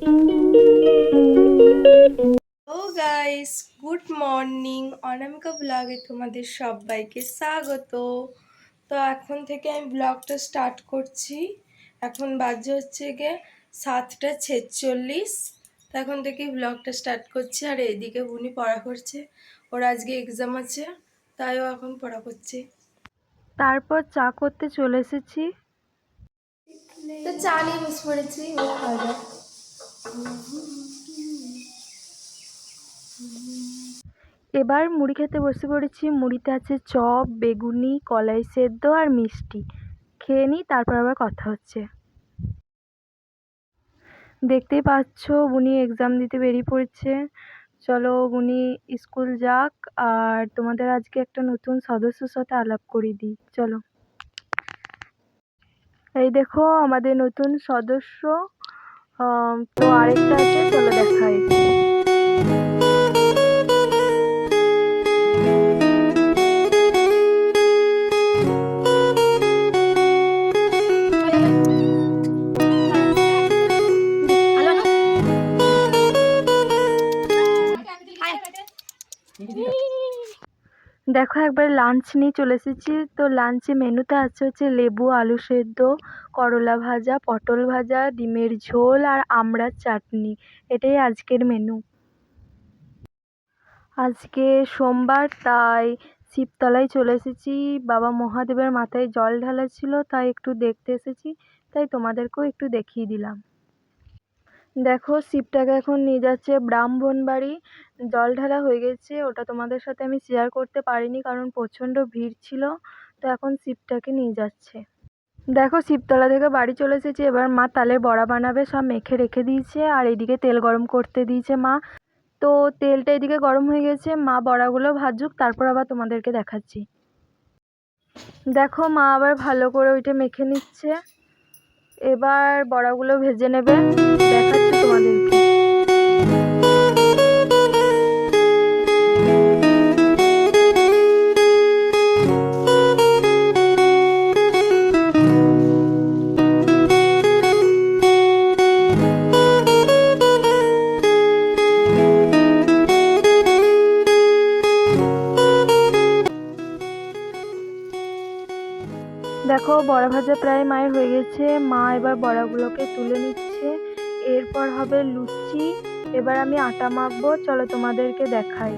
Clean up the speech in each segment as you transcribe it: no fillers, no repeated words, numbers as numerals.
Hello guys, good morning. Anamika ব্লগে তোমাদের সবাইকে স্বাগত। তো এখন থেকে আমি ব্লগটা স্টার্ট করছি। এখন বাজে হচ্ছে গিয়ে 7:46। তো এখন থেকে ব্লগটা স্টার্ট করছি। আর এইদিকে উনি পড়া করছে, ওর আজকে এক্সাম আছে, তাইও এখন পড়া করছে। তারপর চা করতে চলে এসেছি। তো চা নিয়ে বসে পড়েছি। এবার মুড়ি খেতে বসে পড়েছি। মুড়িতে আছে চপ, বেগুনি, কলাই সেদ্ধ আর মিষ্টি। খেয়ে নিই, তারপর আবার কথা হচ্ছে। দেখতেই পাচ্ছ উনি এক্সাম দিতে বেরিয়ে পড়েছে। চলো উনি স্কুল যাক, আর তোমাদের আজকে একটা নতুন সদস্যর সাথে আলাপ করিয়ে দিই। চলো, এই দেখো আমাদের নতুন সদস্য। তো আরেকটা আছে, চলো দেখাই। দেখো একবার লাঞ্চ নিয়ে চলে এসেছি। তো লাঞ্চে মেনুতে আছে হচ্ছে লেবু, আলু সেদ্ধ, করলা ভাজা, পটল ভাজা, ডিমের ঝোল আর আমড়ার চাটনি। এটাই আজকের মেনু। আজকে সোমবার, তাই শিবতলায় চলে এসেছি। বাবা মহাদেবের মাথায় জল ঢালা ছিল, তাই একটু দেখতে এসেছি। তাই তোমাদেরকেও একটু দেখিয়ে দিলাম। দেখো শিবটাকে এখন নিয়ে যাচ্ছে ব্রাহ্মণবাড়ি। জল ঢালা হয়ে গেছে, ওটা তোমাদের সাথে আমি শেয়ার করতে পারিনি কারণ প্রচণ্ড ভিড় ছিল। তো এখন শিবটাকে নিয়ে যাচ্ছে। দেখো শিবতলা থেকে বাড়ি চলে এসেছি। এবার মা তালের বড়া বানাবে, সব মেখে রেখে দিয়েছে। আর এদিকে তেল গরম করতে দিয়েছে মা। তো তেলটা এদিকে গরম হয়ে গেছে, মা বড়াগুলো ভাজুক, তারপর আবার তোমাদেরকে দেখাচ্ছি। দেখো মা আবার ভালো করে ওইটা মেখে নিচ্ছে। এবার বড়াগুলো ভেজে নেবে, দেখাচ্ছি তোমাদেরকে। দেখো বড়া ভাজা প্রায় মায়ের হয়ে গেছে। মা এবার বড়াগুলোকে তুলে নিচ্ছে। এরপর হবে লুচি। এবার আমি আটা মাখবো, চলো তোমাদেরকে দেখাই।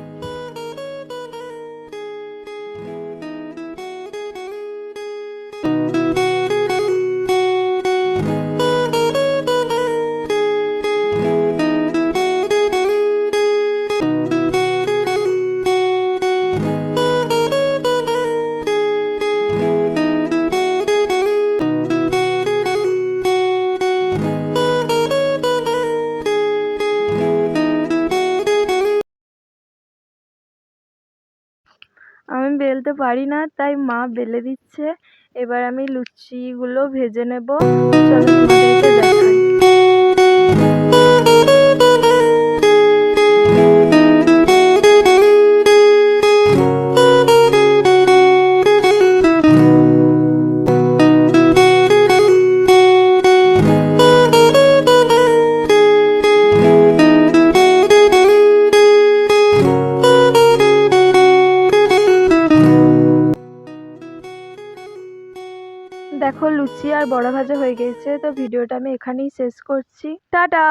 আমি বেলতে পারি না, তাই মা বেলে দিচ্ছে। এবার আমি লুচিগুলো ভেজে নেব, চলো তোমাদেরকে দেখাই। দেখো লুচি আর বড়া ভাজা হয়ে গেছে। তো ভিডিওটা আমি এখানেই শেষ করছি। টাটা।